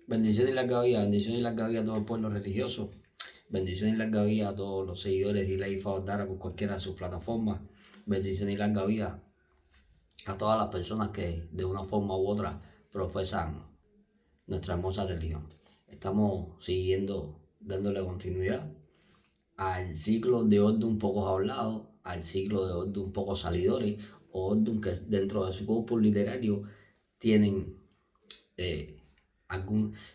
Bendiciones y larga vida, bendiciones y larga vida a todo el pueblo religioso, bendiciones y larga vida a todos los seguidores de Ilay Faudara por cualquiera de sus plataformas, bendiciones y larga vida a todas las personas que de una forma u otra profesan nuestra hermosa religión. Estamos siguiendo, dándole continuidad al ciclo de Ordun pocos hablados, al ciclo de Ordun pocos salidores, o Ordun que dentro de su corpus literario tienen eh,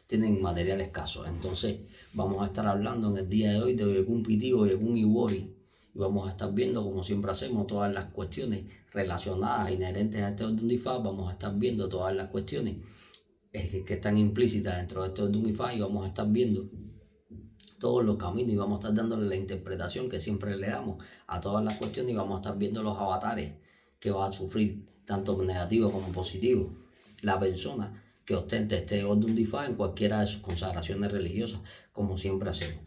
tienen material escaso. Entonces vamos a estar hablando en el día de hoy de Oyekun Piti, Oyekun Iwori, y vamos a estar viendo, como siempre hacemos, todas las cuestiones relacionadas, inherentes a este Ordun Ifá. Vamos a estar viendo todas las cuestiones que están implícitas dentro de este Ordun Ifá, y vamos a estar viendo todos los caminos y vamos a estar dándole la interpretación que siempre le damos a todas las cuestiones, y vamos a estar viendo los avatares que va a sufrir, tanto negativo como positivo, la persona que ostente este Ordun Difa en cualquiera de sus consagraciones religiosas, como siempre hacemos.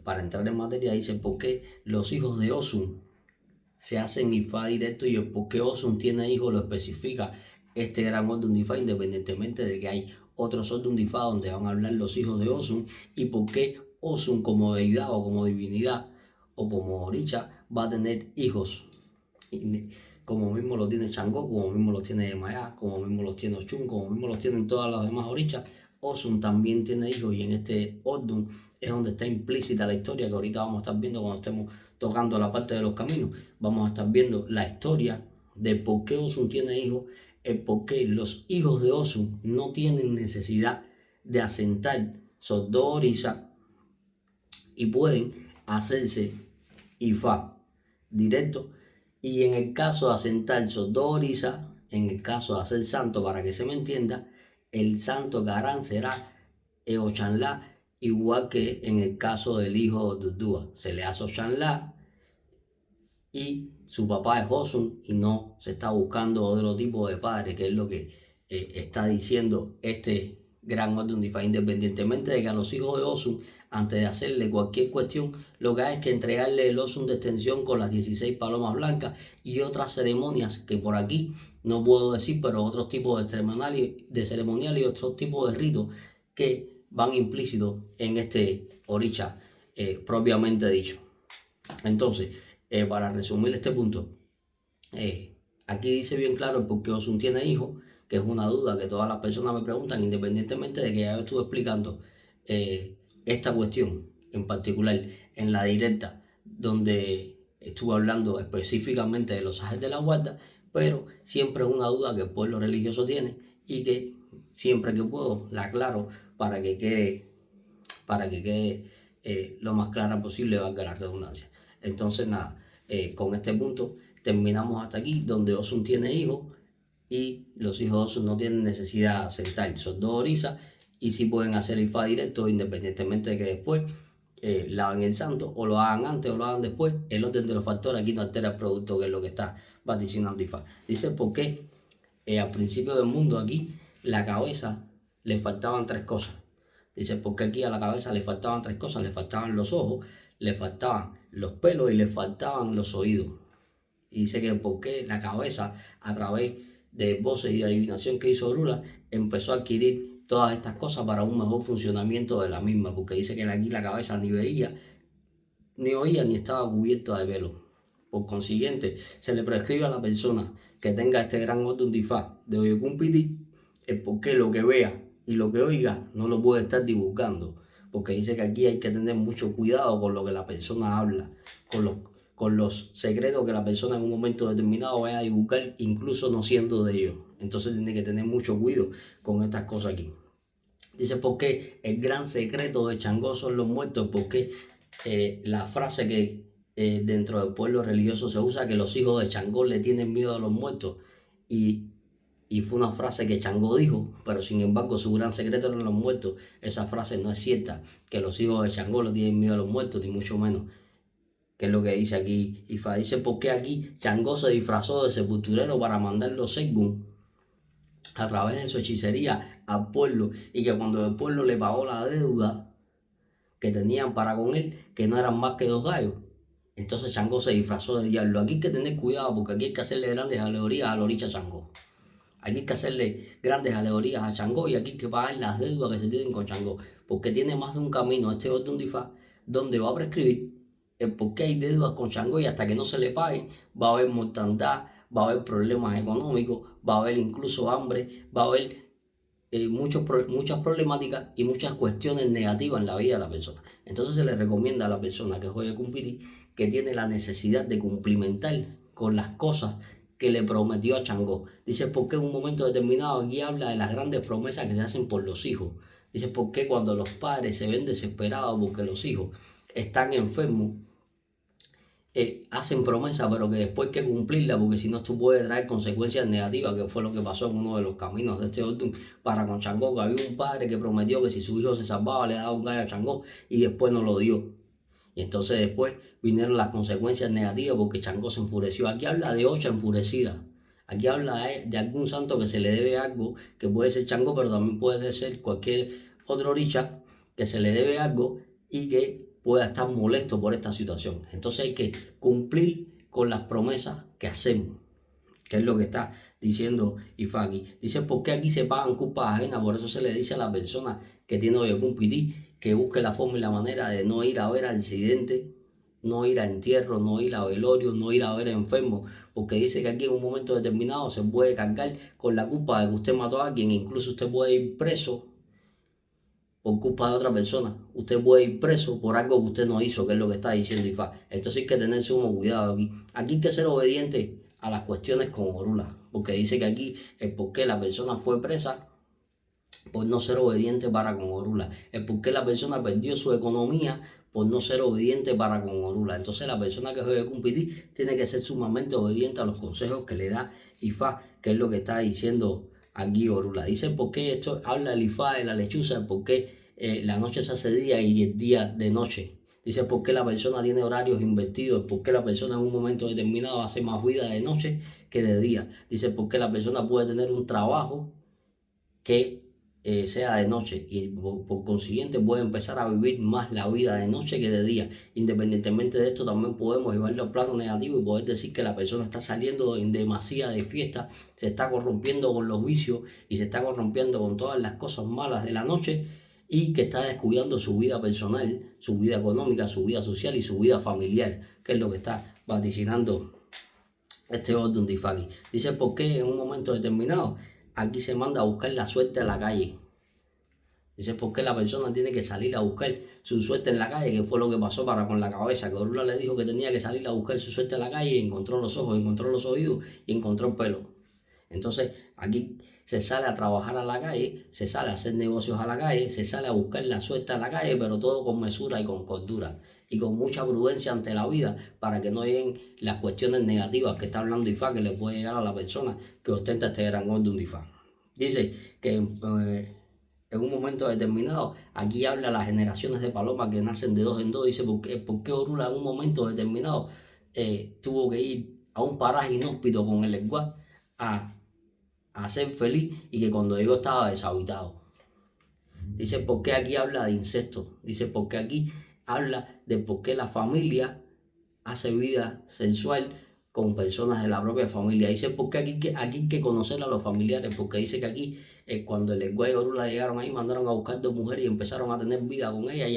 Para entrar en materia, dice por qué los hijos de Osun se hacen Ifá directo, y el por qué Osun tiene hijos lo especifica este gran Ordun Difa, independientemente de que hay otros Ordun Difa donde van a hablar los hijos de Osun, y por qué Osun como deidad o como divinidad o como oricha va a tener hijos, como mismo lo tiene Changó, como mismo lo tiene Mayá, como mismo los tiene Ochun, como mismo los tienen todas las demás orichas. Osun también tiene hijos, y en este Ordun es donde está implícita la historia que ahorita vamos a estar viendo cuando estemos tocando la parte de los caminos. Vamos a estar viendo la historia de por qué Osun tiene hijos, el por qué los hijos de Osun no tienen necesidad de asentar Sordorisa y pueden hacerse Ifá directo. Y en el caso de asentar Sordorisa, en el caso de hacer santo, para que se me entienda, el santo Garán será Eochanlá, igual que en el caso del hijo de Dudúa. Se le hace Ochanlá y su papá es Osun, y no se está buscando otro tipo de padre, que es lo que está diciendo este gran orden Difa, independientemente de que a los hijos de Osun, antes de hacerle cualquier cuestión, lo que hay es que entregarle el Osun de extensión con las 16 palomas blancas y otras ceremonias que por aquí no puedo decir, pero otros tipos de ceremonial y otros tipos de ritos que van implícitos en este oricha propiamente dicho. Entonces, para resumir este punto, aquí dice bien claro el por qué Osun tiene hijos, que es una duda que todas las personas me preguntan, independientemente de que ya yo estuve explicando esta cuestión en particular en la directa, donde estuve hablando específicamente de los ajes de la guarda, pero siempre es una duda que el pueblo religioso tiene, y que siempre que puedo la aclaro para que quede lo más clara posible, valga la redundancia. Entonces, nada, con este punto terminamos hasta aquí, donde Osun tiene hijos y los hijos de Osun no tienen necesidad de sentar. Son dos orisas y sí pueden hacer Ifá directo, independientemente de que después laven el santo, o lo hagan antes o lo hagan después. El orden de los factores aquí no altera el producto, que es lo que está vaticinando Ifá. Dice por qué al principio del mundo aquí la cabeza le faltaban tres cosas. Dice, porque aquí a la cabeza le faltaban tres cosas: le faltaban los ojos, le faltaban los pelos y le faltaban los oídos. Y dice que porque la cabeza, a través de voces y de adivinación que hizo Orula, empezó a adquirir todas estas cosas para un mejor funcionamiento de la misma, porque dice que aquí la cabeza ni veía, ni oía, ni estaba cubierta de velo. Por consiguiente, se le prescribe a la persona que tenga este gran orden de Ifá de Oyekun Piti el por qué lo que vea y lo que oiga no lo puede estar divulgando, porque dice que aquí hay que tener mucho cuidado con lo que la persona habla, con los secretos que la persona en un momento determinado vaya a divulgar, incluso no siendo de ellos. Entonces tiene que tener mucho cuidado con estas cosas aquí. Dice, porque el gran secreto de Changó son los muertos, porque la frase que dentro del pueblo religioso se usa, que los hijos de Changó le tienen miedo a los muertos, y, y fue una frase que Changó dijo, pero sin embargo su gran secreto eran los muertos. Esa frase no es cierta, que los hijos de Changó le tienen miedo a los muertos, ni mucho menos, que es lo que dice aquí Ifá. Dice, porque aquí Changó se disfrazó de sepulturero para mandar los según a través de su hechicería al pueblo, y que cuando el pueblo le pagó la deuda que tenían para con él, que no eran más que dos gallos, entonces Changó se disfrazó de diablo. Aquí hay que tener cuidado, porque aquí hay que hacerle grandes alegorías a la oricha Changó. Aquí hay que hacerle grandes alegorías a Changó y aquí hay que pagar las deudas que se tienen con Changó, porque tiene más de un camino este Ordun Difá donde va a prescribir el por qué hay deudas con Changó y hasta que no se le paguen va a haber mortandad, va a haber problemas económicos, va a haber incluso hambre, va a haber muchas problemáticas y muchas cuestiones negativas en la vida de la persona. Entonces se le recomienda a la persona que juegue Cumpiri que tiene la necesidad de cumplimentar con las cosas que le prometió a Changó. Dice, porque en un momento determinado aquí habla de las grandes promesas que se hacen por los hijos. Dice, porque cuando los padres se ven desesperados porque los hijos están enfermos, hacen promesas, pero que después hay que cumplirla, porque si no esto puede traer consecuencias negativas, que fue lo que pasó en uno de los caminos de este Ordun para con Changó, que había un padre que prometió que si su hijo se salvaba le daba un gallo a Changó y después no lo dio. Y entonces después vinieron las consecuencias negativas porque Changó se enfureció. Aquí habla de Ocha enfurecida. Aquí habla de algún santo que se le debe algo, que puede ser Changó, pero también puede ser cualquier otro oricha que se le debe algo y que pueda estar molesto por esta situación. Entonces hay que cumplir con las promesas que hacemos, que es lo que está diciendo Ifá. Dice, ¿por qué aquí se pagan culpas ajenas? Por eso se le dice a la persona que tiene Oyocumpití que busque la forma y la manera de no ir a ver accidentes, no ir a entierro, no ir a velorio, no ir a ver enfermos, porque dice que aquí en un momento determinado se puede cargar con la culpa de que usted mató a alguien, incluso usted puede ir preso por culpa de otra persona. Usted puede ir preso por algo que usted no hizo, que es lo que está diciendo IFA. Entonces hay que tener sumo cuidado aquí. Aquí hay que ser obediente a las cuestiones con Orula, porque dice que aquí el por qué la persona fue presa por no ser obediente para con Orula, el por qué la persona perdió su economía por no ser obediente para con Orula. Entonces la persona que juegue Cumpití tiene que ser sumamente obediente a los consejos que le da IFA, que es lo que está diciendo aquí Orula. Dice por qué esto habla el IFA de la lechuza, por qué la noche se hace día y el día de noche. Dice por qué la persona tiene horarios invertidos, por qué la persona en un momento determinado hace más vida de noche que de día. Dice por qué la persona puede tener un trabajo que sea de noche y por consiguiente puede empezar a vivir más la vida de noche que de día. Independientemente de esto, también podemos llevarlo al plano negativo y poder decir que la persona está saliendo en demasía de fiesta, se está corrompiendo con los vicios y se está corrompiendo con todas las cosas malas de la noche y que está descuidando su vida personal, su vida económica, su vida social y su vida familiar, que es lo que está vaticinando este Ordun Difaki. Dice por qué en un momento determinado aquí se manda a buscar la suerte a la calle. Dice por qué la persona tiene que salir a buscar su suerte en la calle, que fue lo que pasó para con la cabeza, que Orula le dijo que tenía que salir a buscar su suerte en la calle y encontró los ojos, encontró los oídos y encontró el pelo. Entonces aquí se sale a trabajar a la calle, se sale a hacer negocios a la calle, se sale a buscar la suerte a la calle, pero todo con mesura y con cordura y con mucha prudencia ante la vida para que no lleguen las cuestiones negativas que está hablando IFA que le puede llegar a la persona que ostenta este gran Ordun Difá. Dice que en un momento determinado, aquí habla las generaciones de palomas que nacen de dos en dos. Dice por qué Orula en un momento determinado tuvo que ir a un paraje inhóspito con el lenguaje a ser feliz y que cuando llegó estaba deshabitado. Dice por qué aquí habla de incesto. Dice por qué aquí habla de por qué la familia hace vida sensual con personas de la propia familia. Dice porque aquí hay que conocer a los familiares, porque dice que aquí cuando el Lenguaje y Orula llegaron ahí, mandaron a buscar dos mujeres y empezaron a tener vida con ellas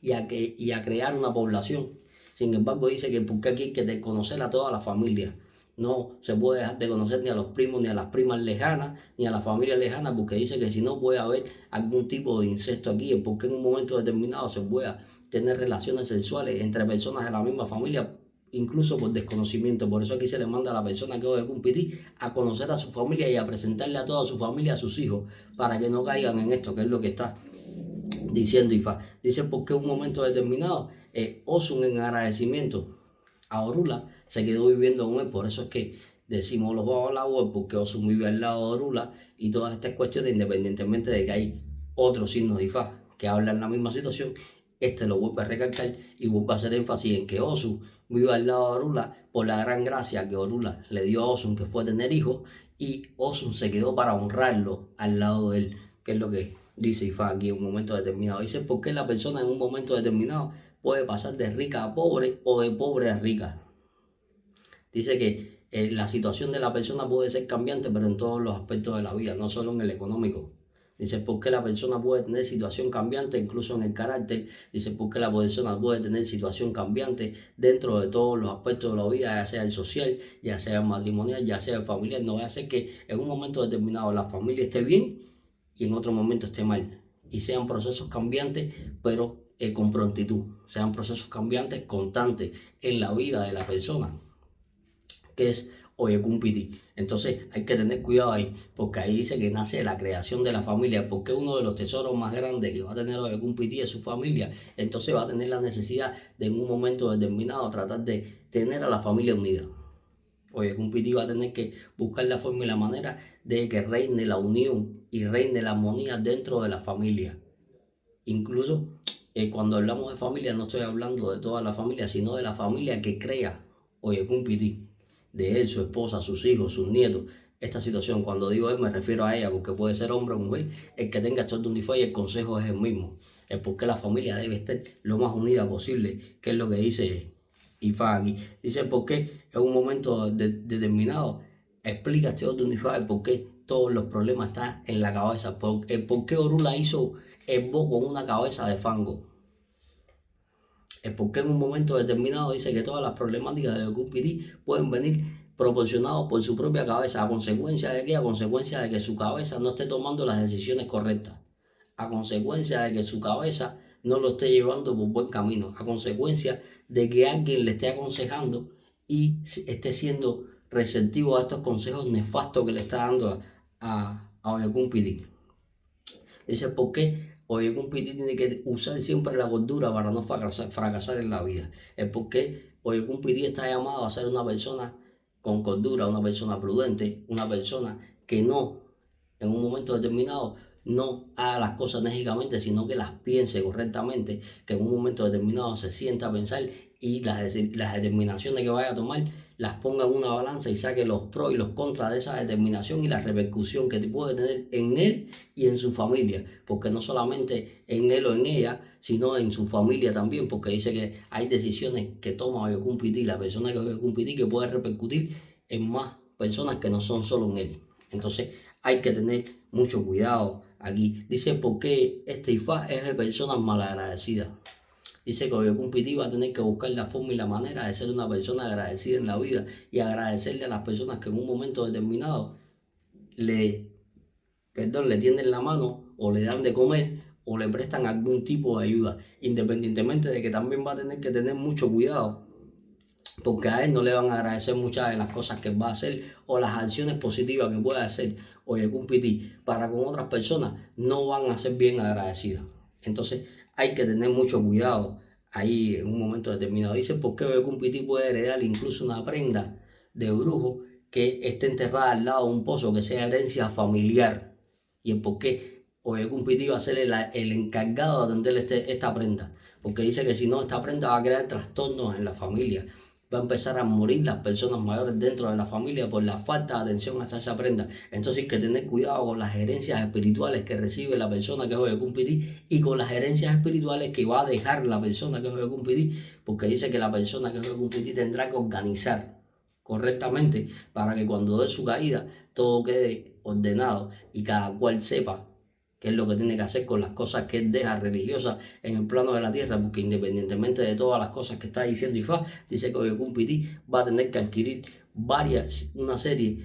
y a crear una población. Sin embargo, dice que porque aquí hay que conocer a toda la familia. No se puede dejar de conocer ni a los primos, ni a las primas lejanas, ni a la familia lejana, porque dice que si no puede haber algún tipo de incesto aquí, porque en un momento determinado se pueda tener relaciones sexuales entre personas de la misma familia, incluso por desconocimiento. Por eso aquí se le manda a la persona que va a cumplir a conocer a su familia y a presentarle a toda su familia a sus hijos, para que no caigan en esto, que es lo que está diciendo IFA. Dice porque en un momento determinado, Osun en agradecimiento a Orula se quedó viviendo con él. Por eso es que decimos los babalawos, porque Osun vive al lado de Orula y todas estas cuestiones, independientemente de que hay otros signos de IFA que hablan la misma situación. Este lo vuelve a recalcar y vuelve a hacer énfasis en que Osun vive al lado de Orula por la gran gracia que Orula le dio a Osun, que fue tener hijos, y Osun se quedó para honrarlo al lado de él, que es lo que dice IFA aquí en un momento determinado. Dice por qué la persona en un momento determinado puede pasar de rica a pobre o de pobre a rica. Dice que la situación de la persona puede ser cambiante, pero en todos los aspectos de la vida, no solo en el económico. Dice, porque la persona puede tener situación cambiante incluso en el carácter. Dice, porque la persona puede tener situación cambiante dentro de todos los aspectos de la vida, ya sea el social, ya sea el matrimonial, ya sea el familiar. No va a ser que en un momento determinado la familia esté bien y en otro momento esté mal. Y sean procesos cambiantes, pero con prontitud. Sean procesos cambiantes constantes en la vida de la persona, que es Oyekun Piti. Entonces hay que tener cuidado ahí, porque ahí dice que nace la creación de la familia, porque uno de los tesoros más grandes que va a tener Oyekun Piti es su familia. Entonces va a tener la necesidad de en un momento determinado tratar de tener a la familia unida. Oyekun Piti va a tener que buscar la forma y la manera de que reine la unión y reine la armonía dentro de la familia. Incluso cuando hablamos de familia no estoy hablando de toda la familia, sino de la familia que crea Oyekun Piti, de él, su esposa, sus hijos, sus nietos. Esta situación, cuando digo él, me refiero a ella, porque puede ser hombre o mujer, el que tenga estos y el consejo es el mismo. Es porque la familia debe estar lo más unida posible, que es lo que dice Ifá aquí. Dice porque en un momento determinado explica este orden Ifá el por qué todos los problemas están en la cabeza, el por qué Orula hizo el bo con una cabeza de fango. Es porque en un momento determinado dice que todas las problemáticas de Oyekun Piti pueden venir proporcionados por su propia cabeza. ¿A consecuencia de qué? A consecuencia de que su cabeza no esté tomando las decisiones correctas. A consecuencia de que su cabeza no lo esté llevando por buen camino. A consecuencia de que alguien le esté aconsejando y esté siendo receptivo a estos consejos nefastos que le está dando a Oyekun Piti. Dice, ¿por qué Oyekun Piti tiene que usar siempre la gordura para no fracasar en la vida? Es porque Oyekun Piti está llamado a ser una persona con cordura, una persona prudente, una persona que no, en un momento determinado, no haga las cosas enérgicamente, sino que las piense correctamente, que en un momento determinado se sienta a pensar y las determinaciones que vaya a tomar las ponga en una balanza y saque los pros y los contras de esa determinación y la repercusión que puede tener en él y en su familia, porque no solamente en él o en ella, sino en su familia también, porque dice que hay decisiones que toma Oyekun Piti, la persona que es Oyekun Piti, que puede repercutir en más personas que no son solo en él. Entonces hay que tener mucho cuidado aquí. Dice, ¿por qué este Ifá es de personas malagradecidas? Dice que Oyekun Piti va a tener que buscar la forma y la manera de ser una persona agradecida en la vida y agradecerle a las personas que en un momento determinado le tienden la mano o le dan de comer o le prestan algún tipo de ayuda, independientemente de que también va a tener que tener mucho cuidado, porque a él no le van a agradecer muchas de las cosas que va a hacer o las acciones positivas que puede hacer Oyekun Piti para con otras personas no van a ser bien agradecidas. Entonces hay que tener mucho cuidado ahí en un momento determinado. Dice por qué Oyekun Piti puede heredar incluso una prenda de brujo que esté enterrada al lado de un pozo, que sea herencia familiar. Y el por qué Oyekun Piti va a ser el encargado de atender esta prenda. Porque dice que si no, esta prenda va a crear trastornos en la familia. Va a empezar a morir las personas mayores dentro de la familia por la falta de atención hacia esa prenda. Entonces hay que tener cuidado con las herencias espirituales que recibe la persona que es Oyekun Piti y con las herencias espirituales que va a dejar la persona que es Oyekun Piti, porque dice que la persona que es Oyekun Piti tendrá que organizar correctamente para que cuando dé su caída todo quede ordenado y cada cual sepa qué es lo que tiene que hacer con las cosas que él deja religiosas en el plano de la tierra, porque independientemente de todas las cosas que está diciendo Ifá, dice que Oyekun Piti va a tener que adquirir una serie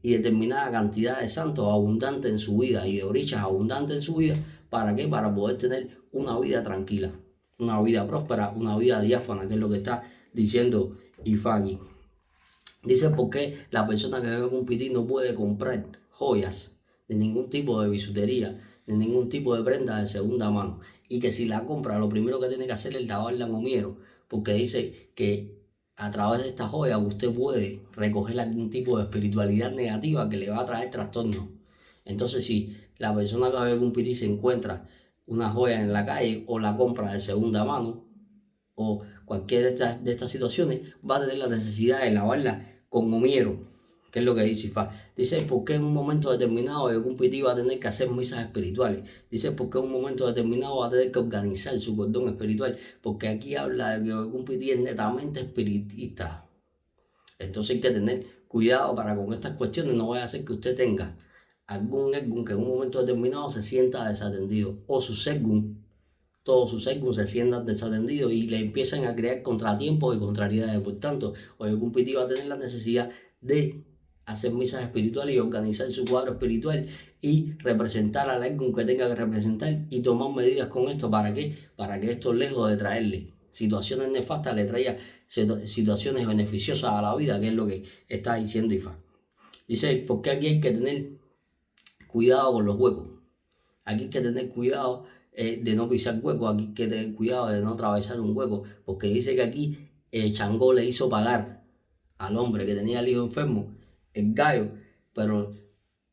y determinada cantidad de santos abundantes en su vida y de orichas abundantes en su vida. ¿Para qué? Para poder tener una vida tranquila, una vida próspera, una vida diáfana, que es lo que está diciendo Ifá aquí. Dice por qué la persona que bebe con Piti no puede comprar joyas de ningún tipo de bisutería, de ningún tipo de prenda de segunda mano. Y que si la compra, lo primero que tiene que hacer es lavarla en humiero, porque dice que a través de esta joya usted puede recoger algún tipo de espiritualidad negativa que le va a traer trastorno. Entonces, si la persona que bebe con Piti se encuentra una joya en la calle o la compra de segunda mano, o cualquiera de estas situaciones, va a tener la necesidad de lavarla con humiero, que es lo que dice Ifá. Dice porque en un momento determinado Oyekun Piti va a tener que hacer misas espirituales. Dice porque en un momento determinado va a tener que organizar su cordón espiritual, porque aquí habla de que Oyekun Piti es netamente espiritista. Entonces hay que tener cuidado para con estas cuestiones, no vaya a ser que usted tenga algún Egun que en un momento determinado se sienta desatendido, o su Segun, todos sus Egun se sientan desatendidos y le empiezan a crear contratiempos y contrariedades. Por tanto, Oyekun Piti va a tener la necesidad de hacer misas espirituales y organizar su cuadro espiritual y representar al Egun que tenga que representar y tomar medidas con esto. ¿Para qué? Para que esto, lejos de traerle situaciones nefastas, le traiga situaciones beneficiosas a la vida, que es lo que está diciendo Ifá. Dice, porque aquí hay que tener cuidado con los huecos. Aquí hay que tener cuidado de no pisar huecos, aquí hay que tener cuidado de no atravesar un hueco, porque dice que aquí Changó le hizo pagar al hombre que tenía el hijo enfermo el gallo, pero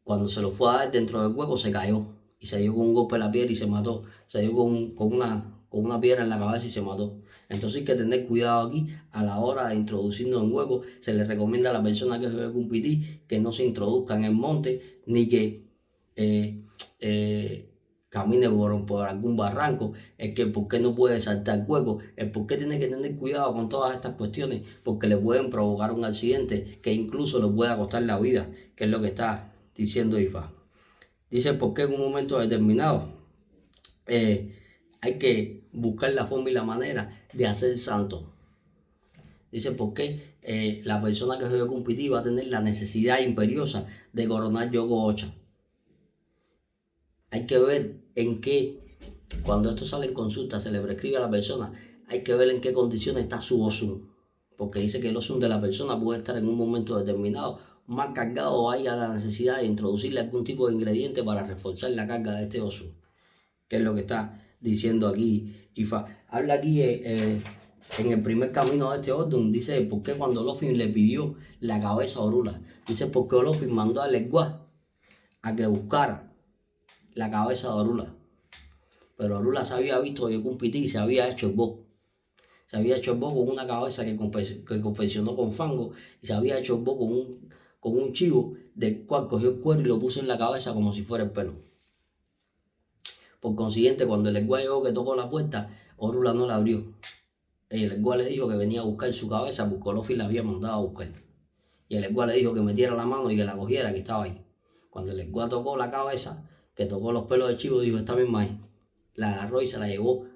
cuando se lo fue a dar dentro del hueco se cayó y se dio con un golpe en la piedra y se mató, se dio con una piedra en la cabeza y se mató. Entonces hay que tener cuidado aquí a la hora de introducirnos en huecos. Se le recomienda a la persona que juega con pití que no se introduzca en el monte ni que camine por algún barranco, el que por qué no puede saltar hueco, el por qué tiene que tener cuidado con todas estas cuestiones, porque le pueden provocar un accidente que incluso le pueda costar la vida, que es lo que está diciendo Ifá. Dice por qué en un momento determinado hay que buscar la forma y la manera de hacer santo. Dice por qué la persona que juega con pití va a tener la necesidad imperiosa de coronar Yogo Ocha. Hay que ver en qué, cuando esto sale en consulta, se le prescribe a la persona, hay que ver en qué condiciones está su Osun. Porque dice que el Osun de la persona puede estar en un momento determinado más cargado o haya la necesidad de introducirle algún tipo de ingrediente para reforzar la carga de este Osun. Que es lo que está diciendo aquí Ifá. Habla aquí en el primer camino de este orden, dice por qué cuando Olofin le pidió la cabeza a Orula. Dice porque Olofin mandó a Leguá a que buscara la cabeza de Orula. Pero Orula se había visto Oyekun Piti y se había hecho el bo. Se había hecho el bo con una cabeza que confeccionó con fango y se había hecho el bo con un chivo del cual cogió el cuero y lo puso en la cabeza como si fuera el pelo. Por consiguiente, cuando el Leguá llegó que tocó la puerta, Orula no la abrió. El Leguá le dijo que venía a buscar su cabeza porque Olofin la había mandado a buscar. Y el Leguá le dijo que metiera la mano y que la cogiera, que estaba ahí. Cuando el Leguá tocó la cabeza, que tocó los pelos del chivo, dijo, esta misma ahí. La agarró y se la llevó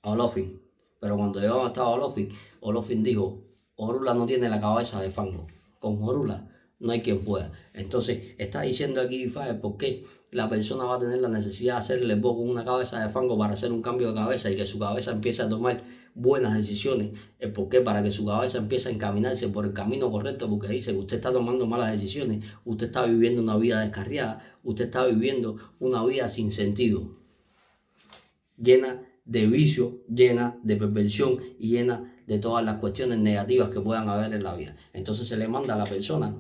a Olofin. Pero cuando llegó donde estaba Olofin, Olofin dijo, Orula no tiene la cabeza de fango. Con Orula no hay quien pueda. Entonces, está diciendo aquí Ifá por qué la persona va a tener la necesidad de hacerle el bo con una cabeza de fango para hacer un cambio de cabeza y que su cabeza empiece a tomar buenas decisiones. El por qué, para que su cabeza empiece a encaminarse por el camino correcto, porque dice que usted está tomando malas decisiones, usted está viviendo una vida descarriada, usted está viviendo una vida sin sentido, llena de vicio, llena de perversión y llena de todas las cuestiones negativas que puedan haber en la vida. Entonces se le manda a la persona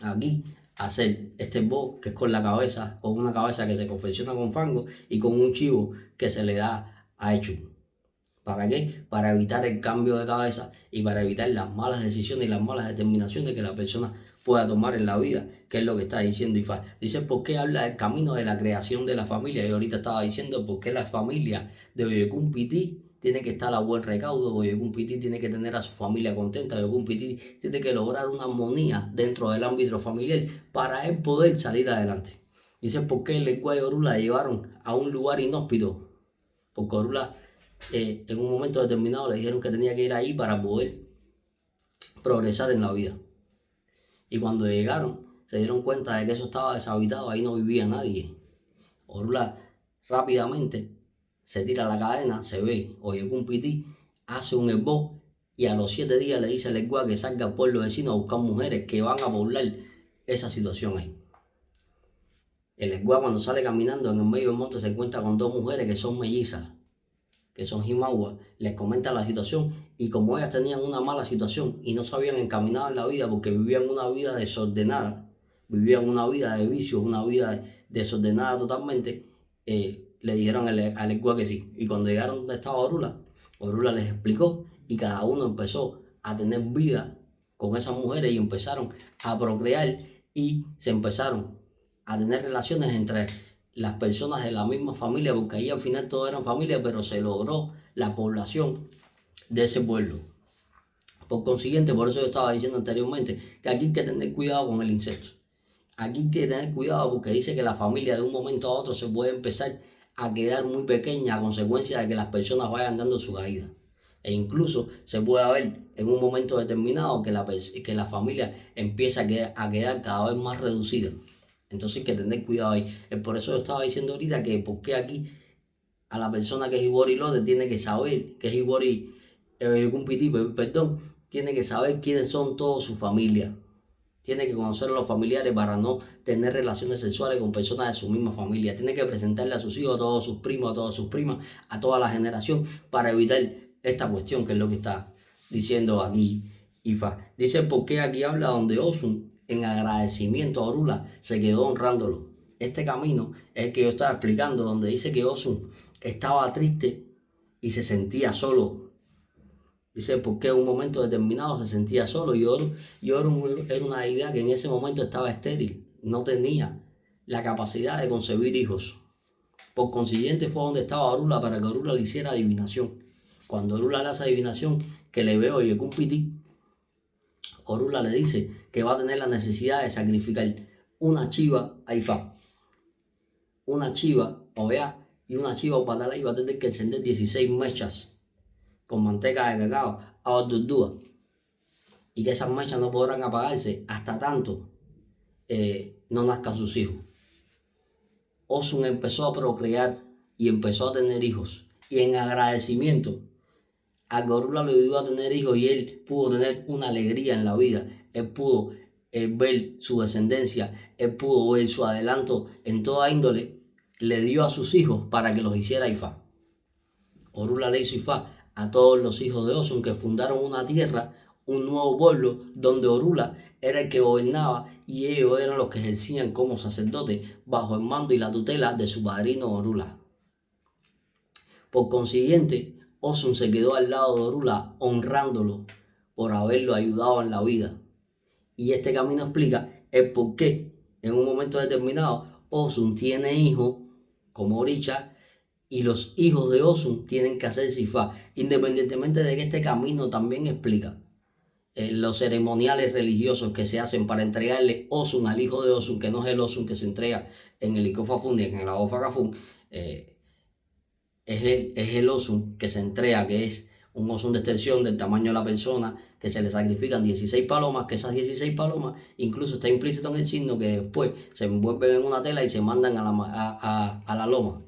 aquí a hacer este bo que es con la cabeza, con una cabeza que se confecciona con fango y con un chivo que se le da a Echu. ¿Para qué? Para evitar el cambio de cabeza y para evitar las malas decisiones y las malas determinaciones que la persona pueda tomar en la vida, que es lo que está diciendo Ifá. Dice por qué habla del camino de la creación de la familia. Y ahorita estaba diciendo por qué la familia de Oyekun Piti tiene que estar a buen recaudo, Oyekun Piti tiene que tener a su familia contenta, Oyekun Piti tiene que lograr una armonía dentro del ámbito familiar para él poder salir adelante. Dice por qué el Leguá y Orula la llevaron a un lugar inhóspito, porque Orula en un momento determinado le dijeron que tenía que ir ahí para poder progresar en la vida. Y cuando llegaron, se dieron cuenta de que eso estaba deshabitado, ahí no vivía nadie. Orula rápidamente se tira la cadena, se ve Oyekun Piti, hace un esbo y a los 7 días le dice al Leguá que salga al pueblo vecino a buscar mujeres que van a poblar esa situación ahí. El Leguá cuando sale caminando en el medio del monte se encuentra con 2 mujeres que son mellizas, que son Jimagua, les comenta la situación y como ellas tenían una mala situación y no se habían encaminado en la vida porque vivían una vida desordenada, vivían una vida de vicios, una vida desordenada totalmente, le dijeron al Leguá que sí. Y cuando llegaron donde estaba Orula, Orula les explicó y cada uno empezó a tener vida con esas mujeres y empezaron a procrear y se empezaron a tener relaciones entre las personas de la misma familia, porque ahí al final todos eran familia, pero se logró la población de ese pueblo. Por consiguiente, por eso yo estaba diciendo anteriormente que aquí hay que tener cuidado con el incesto. Aquí hay que tener cuidado porque dice que la familia de un momento a otro se puede empezar a quedar muy pequeña a consecuencia de que las personas vayan dando su caída. E incluso se puede ver en un momento determinado que la familia empieza a quedar cada vez más reducida. Entonces hay que tener cuidado ahí. Por eso yo estaba diciendo ahorita que porque aquí a la persona que es Ibori Lote tiene que saber que es Ibori Kumpiti, perdón, tiene que saber quiénes son todos su familia. Tiene que conocer a los familiares para no tener relaciones sexuales con personas de su misma familia. Tiene que presentarle a sus hijos, a todos sus primos, a todas sus primas, a toda la generación para evitar esta cuestión que es lo que está diciendo aquí Ifa. Dice por qué aquí habla donde Osun en agradecimiento a Orula se quedó honrándolo. Este camino es el que yo estaba explicando donde dice que Osun estaba triste y se sentía solo. Dice, porque en un momento determinado se sentía solo y Oru era una deidad que en ese momento estaba estéril, no tenía la capacidad de concebir hijos. Por consiguiente fue donde estaba Orula para que Orula le hiciera adivinación. Cuando Orula le hace adivinación, que le veo y Piti, Orula le dice que va a tener la necesidad de sacrificar una chiva a Ifá. Una chiva, Ovea, y una chiva o patala y va a tener que encender 16 mechas con manteca de cacao a Ordurdúa y que esas mechas no podrán apagarse hasta tanto no nazcan sus hijos. Osun empezó a procrear y empezó a tener hijos y en agradecimiento a Gorula le ayudó a tener hijos y él pudo tener una alegría en la vida, él pudo ver su descendencia, él pudo ver su adelanto en toda índole, le dio a sus hijos para que los hiciera Ifá. Orula le hizo Ifá a todos los hijos de Osun que fundaron una tierra, un nuevo pueblo, donde Orula era el que gobernaba y ellos eran los que ejercían como sacerdotes bajo el mando y la tutela de su padrino Orula. Por consiguiente, Osun se quedó al lado de Orula honrándolo por haberlo ayudado en la vida. Y este camino explica el por qué en un momento determinado Osun tiene hijos como Orisha y los hijos de Osun tienen que hacer Sifá, independientemente de que este camino también explica los ceremoniales religiosos que se hacen para entregarle Osun al hijo de Osun, que no es el Osun que se entrega en el Icofafun y en el Agofagafun, es el Osun que se entrega, que es un Osun de extensión del tamaño de la persona, que se le sacrifican 16 palomas, que esas 16 palomas incluso está implícito en el signo que después se envuelven en una tela y se mandan a la loma.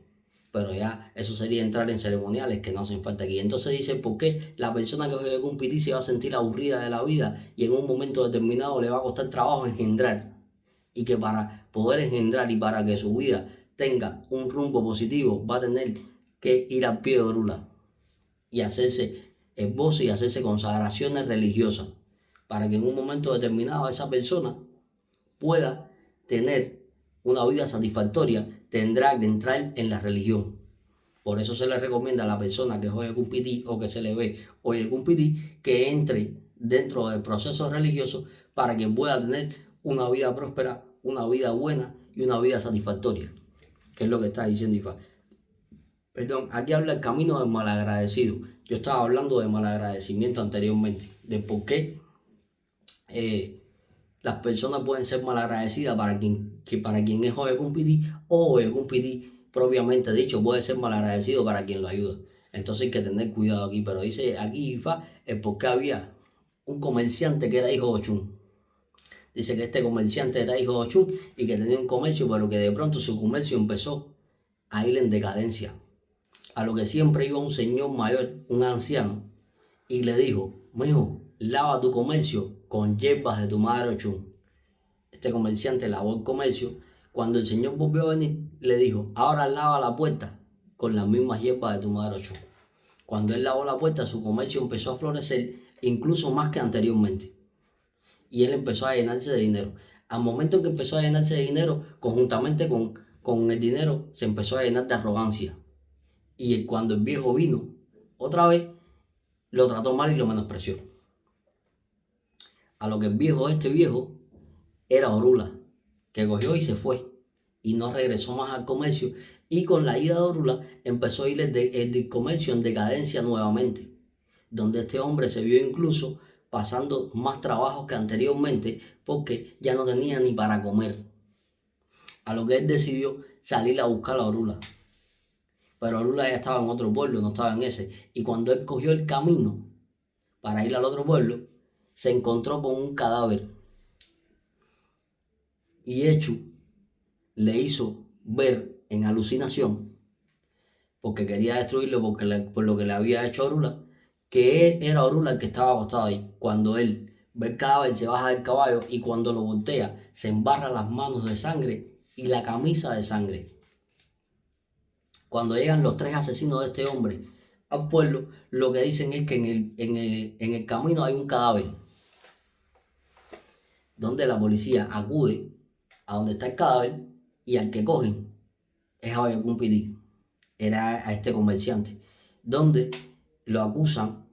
Pero ya eso sería entrar en ceremoniales que no hacen falta aquí. Entonces dice, ¿por qué la persona que juegue con Piti se va a sentir aburrida de la vida y en un momento determinado le va a costar trabajo engendrar? Y que para poder engendrar y para que su vida tenga un rumbo positivo va a tener que ir al pie de Orula y hacerse esbozo y hacerse consagraciones religiosas para que en un momento determinado esa persona pueda tener una vida satisfactoria, tendrá que entrar en la religión. Por eso se le recomienda a la persona que juegue Kumpiti o que se le ve oye Kumpiti que entre dentro del proceso religioso para que pueda tener una vida próspera, una vida buena y una vida satisfactoria, que es lo que está diciendo Ifá. Perdón, aquí habla el camino del malagradecido. Yo estaba hablando de malagradecimiento anteriormente, de por qué las personas pueden ser malagradecidas para quien es Oye Kumpiti o Oye Kumpiti propiamente dicho puede ser malagradecido para quien lo ayuda. Entonces hay que tener cuidado aquí, pero dice aquí Ifá el por qué había un comerciante que era hijo de Ochun. Dice que este comerciante era hijo de Ochun y que tenía un comercio, pero que de pronto su comercio empezó a ir en decadencia. A lo que siempre iba un señor mayor, un anciano, y le dijo, mijo, lava tu comercio con hierbas de tu madre Ochun. Este comerciante lavó el comercio. Cuando el señor volvió a venir, le dijo, ahora lava la puerta con las mismas hierbas de tu madre Ochun. Cuando él lavó la puerta, su comercio empezó a florecer, incluso más que anteriormente. Y él empezó a llenarse de dinero. Al momento en que empezó a llenarse de dinero, conjuntamente con el dinero, se empezó a llenar de arrogancia. Y cuando el viejo vino, otra vez, lo trató mal y lo menospreció. A lo que este viejo, era Orula, que cogió y se fue. Y no regresó más al comercio. Y con la ida de Orula, empezó a ir el comercio en decadencia nuevamente. Donde este hombre se vio incluso pasando más trabajos que anteriormente porque ya no tenía ni para comer. A lo que él decidió salir a buscar a Orula. Pero Orula ya estaba en otro pueblo, no estaba en ese. Y cuando él cogió el camino para ir al otro pueblo, se encontró con un cadáver. Y Echu le hizo ver en alucinación, porque quería destruirlo por lo que le había hecho a Orula, que él era Orula el que estaba acostado ahí. Cuando él ve el cadáver, se baja del caballo y cuando lo voltea, se embarra las manos de sangre y la camisa de sangre. Cuando llegan los 3 asesinos de este hombre al pueblo, lo que dicen es que en el camino hay un cadáver, donde la policía acude a donde está el cadáver y al que cogen es a Oyocumpití, era a este comerciante, donde lo acusan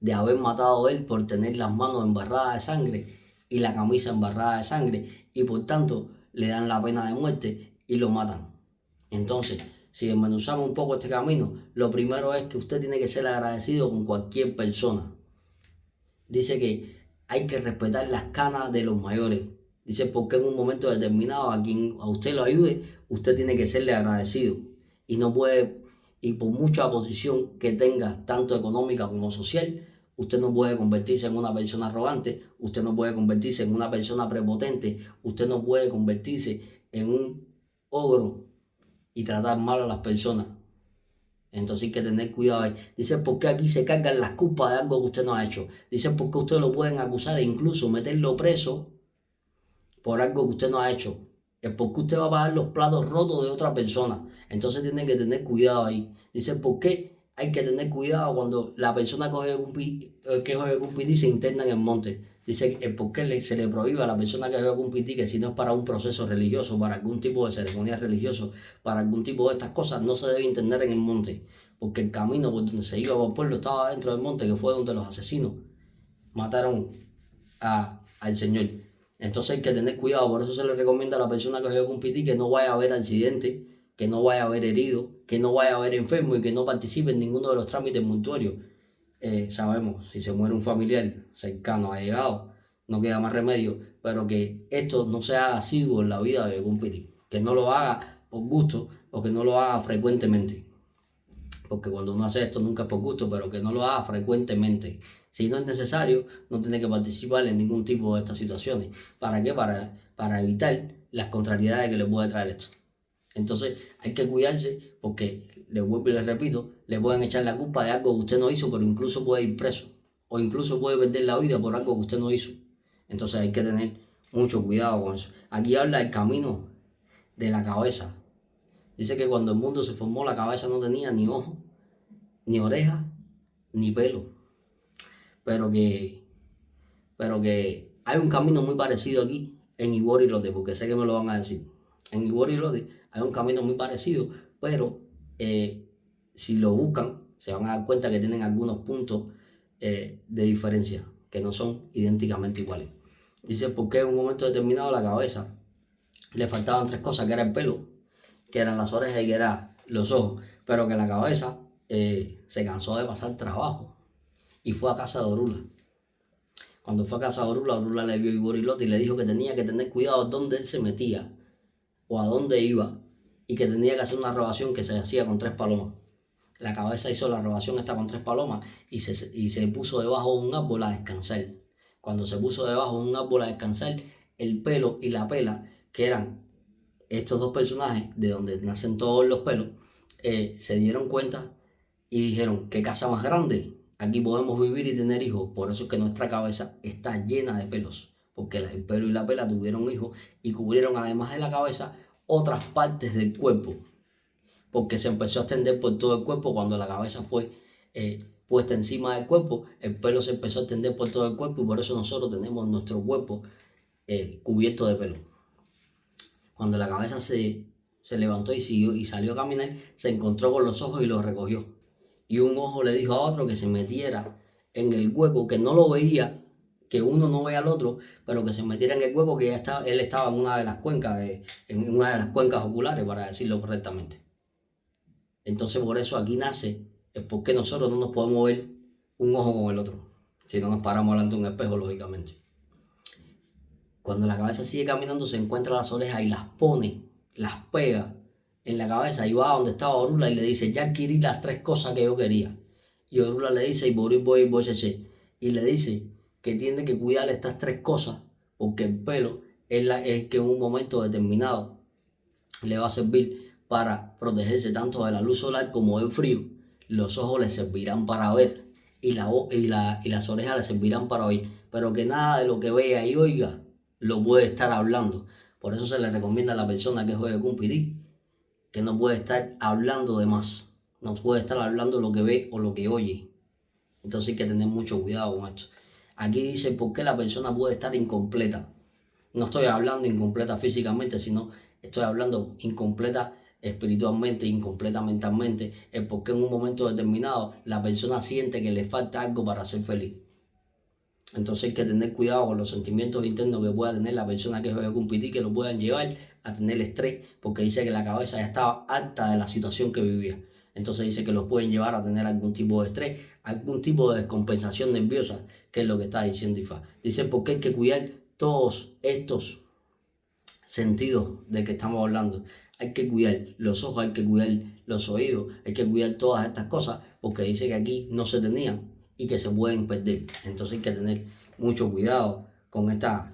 de haber matado a él por tener las manos embarradas de sangre y la camisa embarrada de sangre, y por tanto le dan la pena de muerte y lo matan. Entonces, si desmenuzamos un poco este camino, lo primero es que usted tiene que ser agradecido con cualquier persona. Dice que hay que respetar las canas de los mayores. Dice porque en un momento determinado a quien a usted lo ayude, usted tiene que serle agradecido. Y no puede, y por mucha posición que tenga, tanto económica como social, usted no puede convertirse en una persona arrogante, usted no puede convertirse en una persona prepotente, usted no puede convertirse en un ogro y tratar mal a las personas. Entonces hay que tener cuidado ahí. Dicen por qué aquí se cargan las culpas de algo que usted no ha hecho. Dicen por qué usted lo pueden acusar e incluso meterlo preso por algo que usted no ha hecho. Es porque usted va a pagar los platos rotos de otra persona. Entonces tiene que tener cuidado ahí. Dicen por qué hay que tener cuidado cuando la persona que juega Cumpití se interna en el monte. Dice por qué se le prohíbe a la persona que juega Cumpití que si no es para un proceso religioso, para algún tipo de ceremonia religiosa, para algún tipo de estas cosas, no se debe internar en el monte. Porque el camino por donde se iba por el pueblo estaba dentro del monte, que fue donde los asesinos mataron al Señor. Entonces hay que tener cuidado, por eso se le recomienda a la persona que juega Cumpití que no vaya a haber accidente, que no vaya a haber herido, que no vaya a haber enfermo y que no participe en ninguno de los trámites mortuorios. Sabemos, si se muere un familiar cercano, allegado, no queda más remedio, pero que esto no sea asiduo en la vida de Cumpití, que no lo haga por gusto o que no lo haga frecuentemente. Porque cuando uno hace esto nunca es por gusto, pero que no lo haga frecuentemente. Si no es necesario, no tiene que participar en ningún tipo de estas situaciones. ¿Para qué? Para evitar las contrariedades que le puede traer esto. Entonces hay que cuidarse porque, le vuelvo y les repito, le pueden echar la culpa de algo que usted no hizo, pero incluso puede ir preso. O incluso puede perder la vida por algo que usted no hizo. Entonces hay que tener mucho cuidado con eso. Aquí habla del camino de la cabeza. Dice que cuando el mundo se formó, la cabeza no tenía ni ojo, ni oreja, ni pelo. Pero que hay un camino muy parecido aquí en Iborilote, porque sé que me lo van a decir. En Iborilote hay un camino muy parecido, pero si lo buscan, se van a dar cuenta que tienen algunos puntos de diferencia, que no son idénticamente iguales. Dice, porque en un momento determinado la cabeza le faltaban 3 cosas, que era el pelo, que eran las orejas y que eran los ojos, pero que la cabeza se cansó de pasar trabajo y fue a casa de Orula. Cuando fue a casa de Orula, Orula le vio a Iborilote y le dijo que tenía que tener cuidado dónde él se metía o a dónde iba y que tenía que hacer una robación que se hacía con 3 palomas. La cabeza hizo la robación esta con 3 palomas y se puso debajo de un árbol a descansar. Cuando se puso debajo de un árbol a descansar, el pelo y la pela, que eran estos 2 personajes de donde nacen todos los pelos, se dieron cuenta y dijeron, ¿qué casa más grande? Aquí podemos vivir y tener hijos. Por eso es que nuestra cabeza está llena de pelos, porque el pelo y la pela tuvieron hijos y cubrieron además de la cabeza otras partes del cuerpo, porque se empezó a extender por todo el cuerpo. Cuando la cabeza fue puesta encima del cuerpo, el pelo se empezó a extender por todo el cuerpo y por eso nosotros tenemos nuestro cuerpo cubierto de pelo. Cuando la cabeza se levantó y siguió y salió a caminar, se encontró con los ojos y los recogió. Y un ojo le dijo a otro que se metiera en el hueco, que no lo veía, que uno no ve al otro, pero que se metiera en el hueco que él estaba en una de las cuencas, en una de las cuencas oculares, para decirlo correctamente. Entonces por eso aquí nace el por qué nosotros no nos podemos ver un ojo con el otro. Si no nos paramos delante de un espejo, lógicamente. Cuando la cabeza sigue caminando, se encuentra las orejas y las pone, las pega en la cabeza y va a donde estaba Orula y le dice, ya adquirí las 3 cosas que yo quería. Y Orula le dice, y le dice que tiene que cuidar estas 3 cosas porque el pelo es que en un momento determinado le va a servir para protegerse tanto de la luz solar como del frío. Los ojos le servirán para ver y las orejas le servirán para oír, pero que nada de lo que vea y oiga lo puede estar hablando. Por eso se le recomienda a la persona que juegue con Piri que no puede estar hablando de más, no puede estar hablando lo que ve o lo que oye. Entonces hay que tener mucho cuidado con esto. Aquí dice por qué la persona puede estar incompleta. No estoy hablando incompleta físicamente, sino estoy hablando incompleta espiritualmente, incompleta mentalmente. Es porque en un momento determinado la persona siente que le falta algo para ser feliz. Entonces hay que tener cuidado con los sentimientos internos que pueda tener la persona que juega con Piti, que lo puedan llevar a tener estrés, porque dice que la cabeza ya estaba harta de la situación que vivía. Entonces dice que los pueden llevar a tener algún tipo de estrés, algún tipo de descompensación nerviosa, que es lo que está diciendo Ifá. Dice porque hay que cuidar todos estos sentidos de que estamos hablando. Hay que cuidar los ojos, hay que cuidar los oídos, hay que cuidar todas estas cosas, porque dice que aquí no se tenían y que se pueden perder. Entonces hay que tener mucho cuidado con estas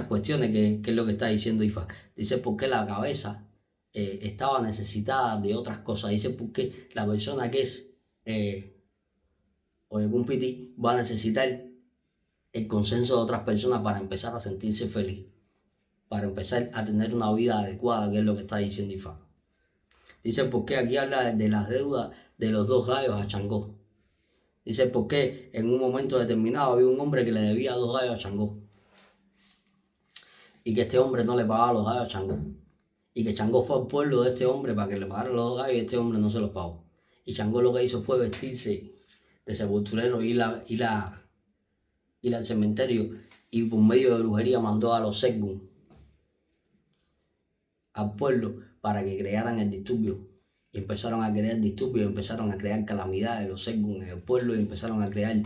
cuestiones, que es lo que está diciendo Ifá. Dice porque la cabeza estaba necesitada de otras cosas. Dice porque la persona que es Oyekun Piti va a necesitar el consenso de otras personas para empezar a sentirse feliz, para empezar a tener una vida adecuada, que es lo que está diciendo Ifá. Dice porque aquí habla de las deudas de los 2 gallos a Changó. Dice porque en un momento determinado había un hombre que le debía 2 gallos a Changó. Y que este hombre no le pagaba los gallos a Changó. Y que Changó fue al pueblo de este hombre para que le pagara los 2 gallos y este hombre no se los pagó. Y Changó lo que hizo fue vestirse de sepulturero y ir al cementerio. Y por medio de brujería mandó a los Según al pueblo para que crearan el disturbio. Y empezaron a crear disturbios, empezaron a crear calamidades, los Según en el pueblo, y empezaron a crear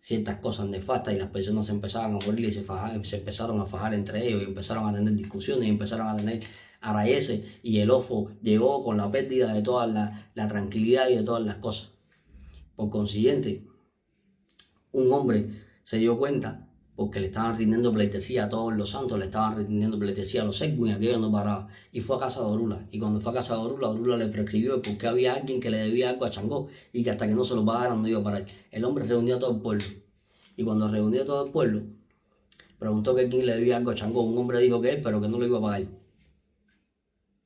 ciertas cosas nefastas, y las personas se empezaban a morir y se empezaron a fajar entre ellos, y empezaron a tener discusiones, y empezaron a tener arayeses, y el ofo llegó con la pérdida de toda la tranquilidad y de todas las cosas. Por consiguiente, un hombre se dio cuenta, porque le estaban rindiendo pleitesía a todos los santos, le estaban rindiendo pleitesía a los Según, y aquello no paraba. Y fue a casa de Orula. Y cuando fue a casa de Orula, Orula le prescribió porque había alguien que le debía algo a Changó y que hasta que no se lo pagaran no iba a parar. El hombre reunió a todo el pueblo. Y cuando reunió a todo el pueblo, preguntó que quién le debía algo a Changó. Un hombre dijo que él, pero que no lo iba a pagar.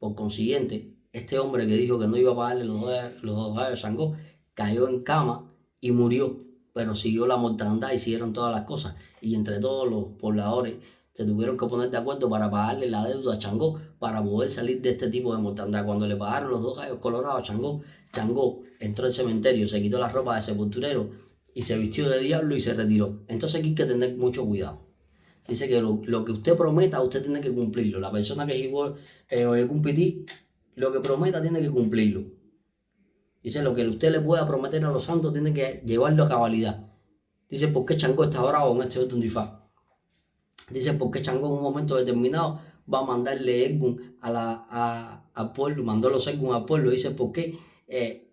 Por consiguiente, este hombre que dijo que no iba a pagarle los 2 gallos a Changó, cayó en cama y murió, pero siguió la mortandad y siguieron todas las cosas. Y entre todos los pobladores se tuvieron que poner de acuerdo para pagarle la deuda a Changó para poder salir de este tipo de mortandad. Cuando le pagaron los 2 gallos colorados a Changó, Changó entró al cementerio, se quitó la ropa de sepulturero y se vistió de diablo y se retiró. Entonces aquí hay que tener mucho cuidado. Dice que lo que usted prometa, usted tiene que cumplirlo. La persona que es igual Oyekun Piti, lo que prometa tiene que cumplirlo. Dice, lo que usted le pueda prometer a los santos tiene que llevarlo a cabalidad. Dice, ¿por qué Changó está bravo con este otro Ifá? Dice, ¿por qué Changó en un momento determinado va a mandarle Egun al pueblo? Mandó los Egun al pueblo. Dice, ¿por qué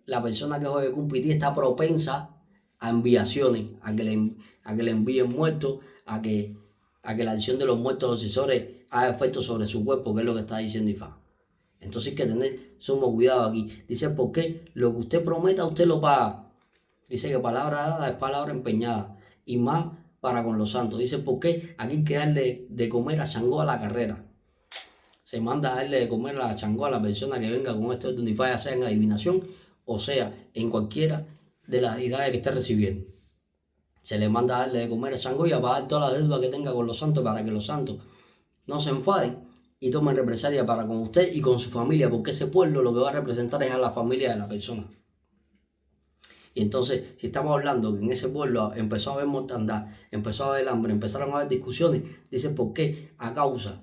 la persona que juega con Piti está propensa a enviaciones? A que le envíen muertos, a que la acción de los muertos obsesores haga efecto sobre su cuerpo, que es lo que está diciendo Ifá. Entonces hay que tener sumo cuidado aquí. Dice, ¿por qué? Lo que usted prometa, usted lo paga. Dice que palabra dada es palabra empeñada. Y más para con los santos. Dice, ¿por qué? Aquí hay que darle de comer a Changó a la carrera. Se manda a darle de comer a Changó a la persona que venga con este orden, ya sea en adivinación o sea en cualquiera de las deidades que esté recibiendo. Se le manda a darle de comer a Changó y a pagar toda la deuda que tenga con los santos para que los santos no se enfaden y tomen represalia para con usted y con su familia, porque ese pueblo lo que va a representar es a la familia de la persona. Y entonces, si estamos hablando que en ese pueblo empezó a haber mortandad, empezó a haber hambre, empezaron a haber discusiones, dice, ¿por qué? A causa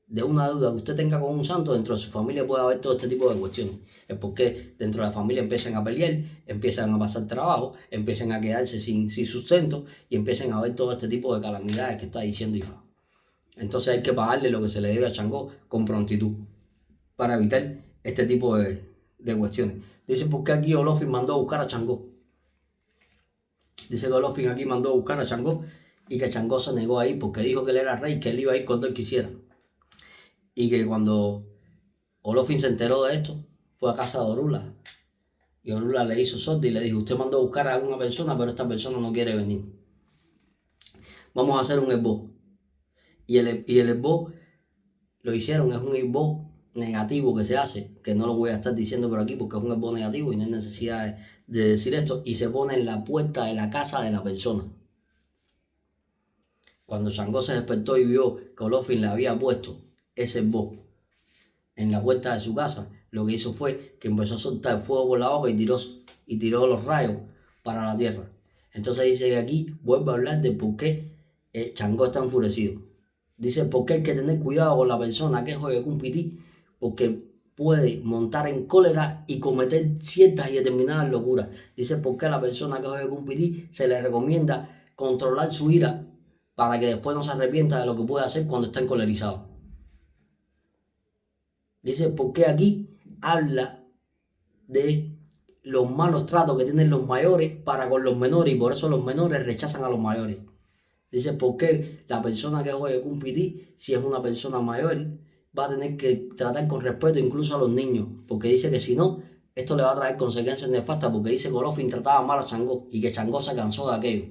de una deuda que usted tenga con un santo, dentro de su familia puede haber todo este tipo de cuestiones. Es porque dentro de la familia empiezan a pelear, empiezan a pasar trabajo, empiezan a quedarse sin sustento y empiezan a ver todo este tipo de calamidades que está diciendo Ifá. Entonces hay que pagarle lo que se le debe a Changó con prontitud para evitar este tipo de cuestiones. Dice, ¿por qué aquí Olofin mandó a buscar a Changó? Dice que Olofin aquí mandó a buscar a Changó y que Changó se negó a ir porque dijo que él era rey, que él iba a ir cuando él quisiera. Y que cuando Olofin se enteró de esto, fue a casa de Orula. Y Orula le hizo sorda y le dijo, usted mandó a buscar a alguna persona, pero esta persona no quiere venir. Vamos a hacer un esbozo. Y el esbozo lo hicieron, es un esbozo negativo que se hace, que no lo voy a estar diciendo por aquí porque es un esbozo negativo y no hay necesidad de decir esto, y se pone en la puerta de la casa de la persona. Cuando Changó se despertó y vio que Olofin le había puesto ese esbozo en la puerta de su casa, lo que hizo fue que empezó a soltar fuego por la boca y tiró los rayos para la tierra. Entonces dice que aquí vuelve a hablar de por qué Changó está enfurecido. Dice, porque hay que tener cuidado con la persona que es Oyecumpití, porque puede montar en cólera y cometer ciertas y determinadas locuras. Dice, porque a la persona que es Oyecumpití se le recomienda controlar su ira para que después no se arrepienta de lo que puede hacer cuando está encolerizado. Dice, porque aquí habla de los malos tratos que tienen los mayores para con los menores y por eso los menores rechazan a los mayores. Dice, porque la persona que juegue con Pití, si es una persona mayor, va a tener que tratar con respeto incluso a los niños, porque dice que si no, esto le va a traer consecuencias nefastas, porque dice que Olofin trataba mal a Changó y que Changó se cansó de aquello.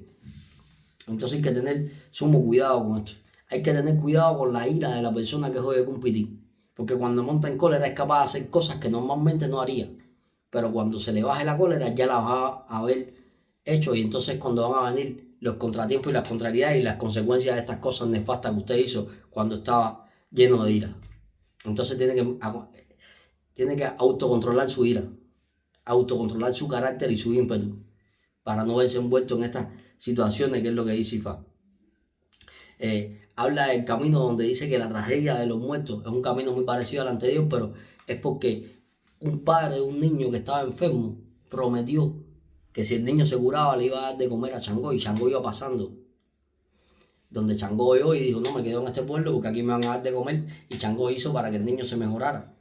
Entonces hay que tener sumo cuidado con esto. Hay que tener cuidado con la ira de la persona que juegue con Pití, porque cuando monta en cólera es capaz de hacer cosas que normalmente no haría, pero cuando se le baje la cólera ya las va a haber hecho y entonces cuando van a venir los contratiempos y las contrariedades y las consecuencias de estas cosas nefastas que usted hizo cuando estaba lleno de ira. Entonces tiene que autocontrolar su ira, autocontrolar su carácter y su ímpetu para no verse envuelto en estas situaciones, que es lo que dice Ifá. Habla del camino donde dice que la tragedia de los muertos es un camino muy parecido al anterior, pero es porque un padre de un niño que estaba enfermo prometió que si el niño se curaba le iba a dar de comer a Changó y Changó iba pasando donde Changó oyó y dijo, no, me quedo en este pueblo porque aquí me van a dar de comer, y Changó hizo para que el niño se mejorara.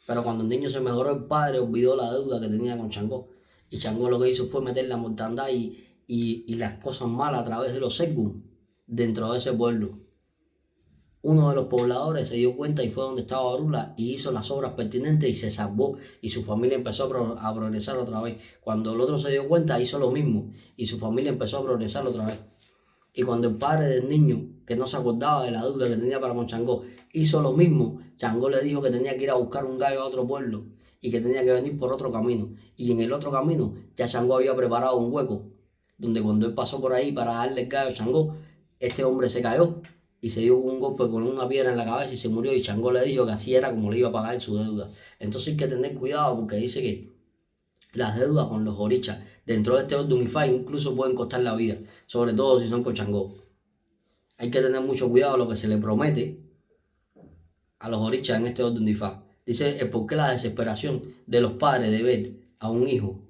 Pero cuando el niño se mejoró, el padre olvidó la deuda que tenía con Changó y Changó lo que hizo fue meter la mortandad y las cosas malas a través de los según dentro de ese pueblo. Uno de los pobladores se dio cuenta y fue donde estaba Orula y hizo las obras pertinentes y se salvó y su familia empezó a progresar otra vez. Cuando el otro se dio cuenta hizo lo mismo y su familia empezó a progresar otra vez. Y cuando el padre del niño, que no se acordaba de la deuda que tenía para con Changó, hizo lo mismo, Changó le dijo que tenía que ir a buscar un gallo a otro pueblo y que tenía que venir por otro camino. Y en el otro camino ya Changó había preparado un hueco donde cuando él pasó por ahí para darle el gallo a Changó, este hombre se cayó y se dio un golpe con una piedra en la cabeza y se murió, y Changó le dijo que así era como le iba a pagar su deuda. Entonces hay que tener cuidado porque dice que las deudas con los orichas dentro de este orden Ifá incluso pueden costar la vida, sobre todo si son con Changó. Hay que tener mucho cuidado lo que se le promete a los orichas en este orden Ifá. Dice el por qué la desesperación de los padres de ver a un hijo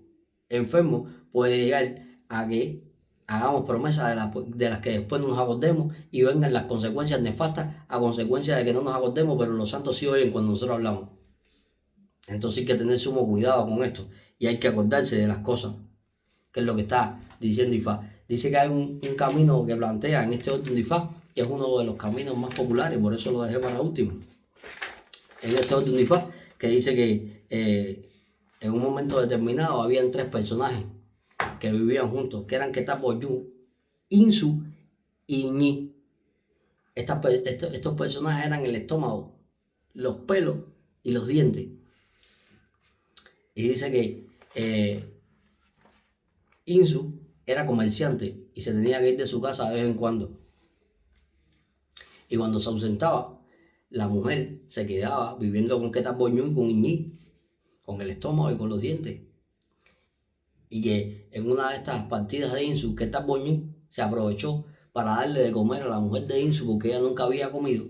enfermo puede llegar a que hagamos promesas de las que después no nos acordemos y vengan las consecuencias nefastas a consecuencia de que no nos acordemos, pero los santos sí oyen cuando nosotros hablamos. Entonces hay que tener sumo cuidado con esto y hay que acordarse de las cosas, que es lo que está diciendo Ifá. Dice que hay un camino que plantea en este orden de Ifá, que es uno de los caminos más populares, por eso lo dejé para último. En este orden de Ifá, que dice que en un momento determinado habían tres personajes que vivían juntos, que eran Ketapoyu, Insu y Ñi. Estos personajes eran el estómago, los pelos y los dientes. Y dice que Insu era comerciante y se tenía que ir de su casa de vez en cuando. Y cuando se ausentaba, la mujer se quedaba viviendo con Ketapoyu y con Iñi, con el estómago y con los dientes. Y que en una de estas partidas de Insu, Ketapoyu se aprovechó para darle de comer a la mujer de Insu porque ella nunca había comido.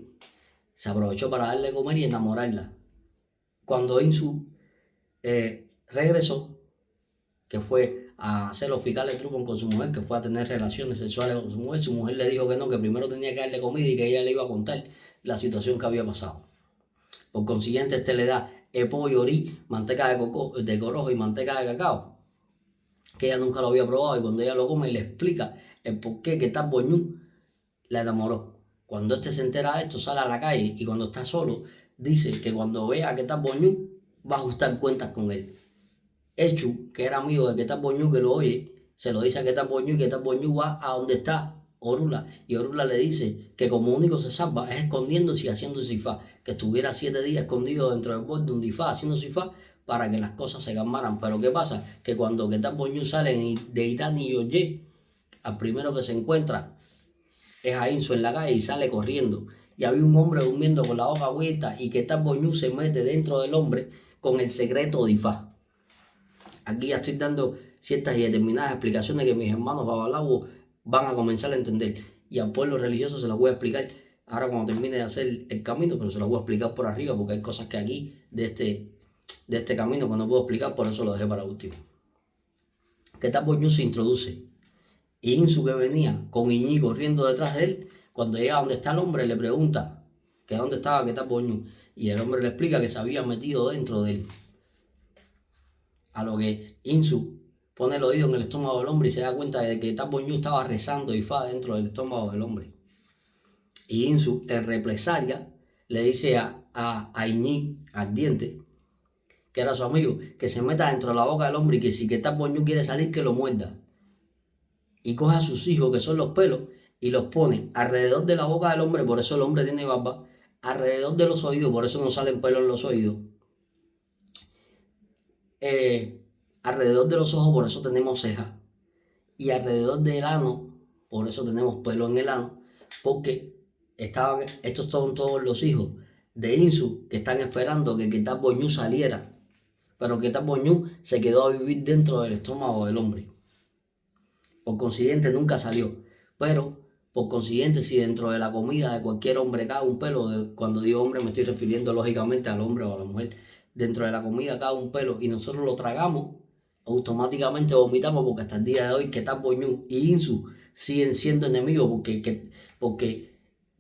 se aprovechó para darle de comer y enamorarla. Cuando Insu regresó, que fue a hacer los fiscales trucos con su mujer, que fue a tener relaciones sexuales con su mujer le dijo que no, que primero tenía que darle comida y que ella le iba a contar la situación que había pasado. Por consiguiente, este le da pollo, orí, manteca de coco, de corojo y manteca de cacao, que ella nunca lo había probado, y cuando ella lo come y le explica el por qué que Tat Boñú la enamoró. Cuando este se entera de esto, sale a la calle y cuando está solo, dice que cuando vea que Tat Boñú va a ajustar cuentas con él. Echu, que era amigo de que Tat Boñú, que lo oye, se lo dice a que Tat Boñú y que Tat Boñú va a donde está Orula, y Orula le dice que como único se salva es escondiéndose y haciendo sifá, que estuviera 7 días escondido dentro del borde de un difá haciendo sifá para que las cosas se calmaran. Pero ¿qué pasa? Que cuando que Tat Boñú sale de Itani y Yoye, al primero que se encuentra es a Insu en la calle y sale corriendo. Y había un hombre durmiendo con la boca abierta y que Tat Boñú se mete dentro del hombre con el secreto de Ifá. Aquí ya estoy dando ciertas y determinadas explicaciones que mis hermanos babalawos van a comenzar a entender. Y al pueblo religioso se las voy a explicar ahora cuando termine de hacer el camino, pero se las voy a explicar por arriba porque hay cosas que aquí de este camino que no puedo explicar, por eso lo dejé para último. Que Tat Boñú se introduce y Insu, que venía con Iñi corriendo detrás de él, cuando llega donde está el hombre le pregunta que dónde estaba que Tat Boñú, y el hombre le explica que se había metido dentro de él. A lo que Insu pone el oído en el estómago del hombre y se da cuenta de que Tat Boñú estaba rezando Ifá dentro del estómago del hombre. Y Insu, en represalia, le dice a Iñi, al diente, que era su amigo, que se meta dentro de la boca del hombre y que si que Tat Boñú quiere salir, que lo muerda. Y coge a sus hijos, que son los pelos, y los pone alrededor de la boca del hombre, por eso el hombre tiene barba, alrededor de los oídos, por eso no salen pelos en los oídos, alrededor de los ojos, por eso tenemos cejas, y alrededor del ano, por eso tenemos pelo en el ano, porque estos son todos los hijos de Insu que están esperando que Tat Boñú saliera, pero que Tat Boñú se quedó a vivir dentro del estómago del hombre. Por consiguiente, nunca salió. Pero, por consiguiente, si dentro de la comida de cualquier hombre cae un pelo, cuando digo hombre me estoy refiriendo lógicamente al hombre o a la mujer, dentro de la comida cae un pelo y nosotros lo tragamos, automáticamente vomitamos, porque hasta el día de hoy que Tat Boñú y Insu siguen siendo enemigos porque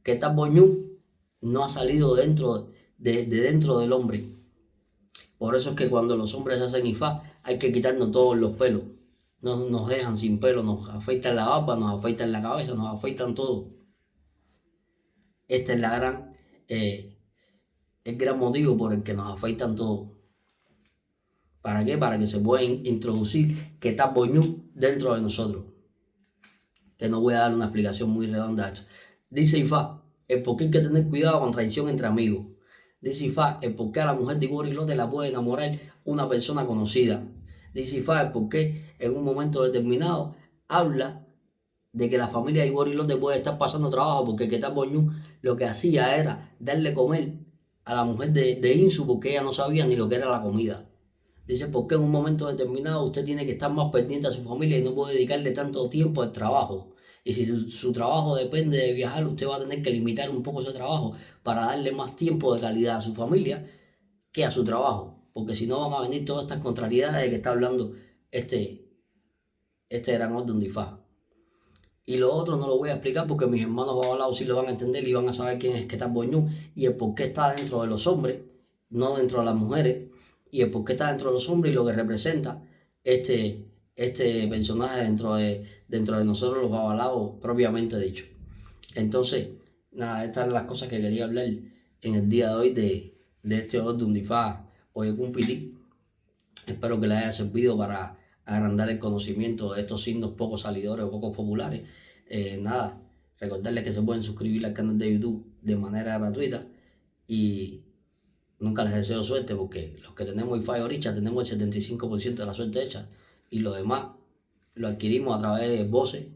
Tat Boñú no ha salido dentro dentro del hombre. Por eso es que cuando los hombres hacen ifá hay que quitarnos todos los pelos. No nos dejan sin pelo, nos afeitan la barba, nos afeitan la cabeza, nos afeitan todo. Este es el gran motivo por el que nos afeitan todo. ¿Para qué? Para que se pueda introducir que Tat Boñú dentro de nosotros. Que no voy a dar una explicación muy redonda a esto. Dice Ifá, el por qué hay que tener cuidado con traición entre amigos. Dice Ifá, el por qué a la mujer de Igorilote la puede enamorar una persona conocida. Dice Ifá, el por qué en un momento determinado habla de que la familia de Igorilote puede estar pasando trabajo porque que Tat Boñú lo que hacía era darle comer a la mujer de Insu porque ella no sabía ni lo que era la comida. Dice, porque en un momento determinado usted tiene que estar más pendiente a su familia y no puede dedicarle tanto tiempo al trabajo. Y si su trabajo depende de viajar, usted va a tener que limitar un poco ese trabajo para darle más tiempo de calidad a su familia que a su trabajo. Porque si no van a venir todas estas contrariedades de que está hablando este gran orden de Ifá. Y lo otro no lo voy a explicar porque mis hermanos babalaos sí lo van a entender y van a saber quién es que Tat Boñú y el por qué está dentro de los hombres, no dentro de las mujeres, y el por qué está dentro de los hombres y lo que representa este personaje dentro de nosotros los babalaos propiamente dicho. Entonces, nada, estas son las cosas que quería hablar en el día de hoy de este orden de Ifá Oyecumpili. Espero que les haya servido para agrandar el conocimiento de estos signos poco salidores o poco populares. Nada, recordarles que se pueden suscribir al canal de YouTube de manera gratuita y nunca les deseo suerte porque los que tenemos Ifá y Oricha tenemos el 75% de la suerte hecha y lo demás lo adquirimos a través de voces,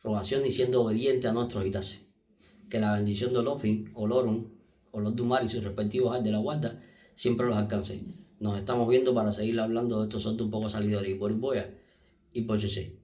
rogación y siendo obediente a nuestros itases. Que la bendición de Olofin, Olorum, Olodumare y sus respectivos de la guarda siempre los alcance. Nos estamos viendo para seguir hablando de estos sordos un poco salidores y por Ipoya y por Cheche.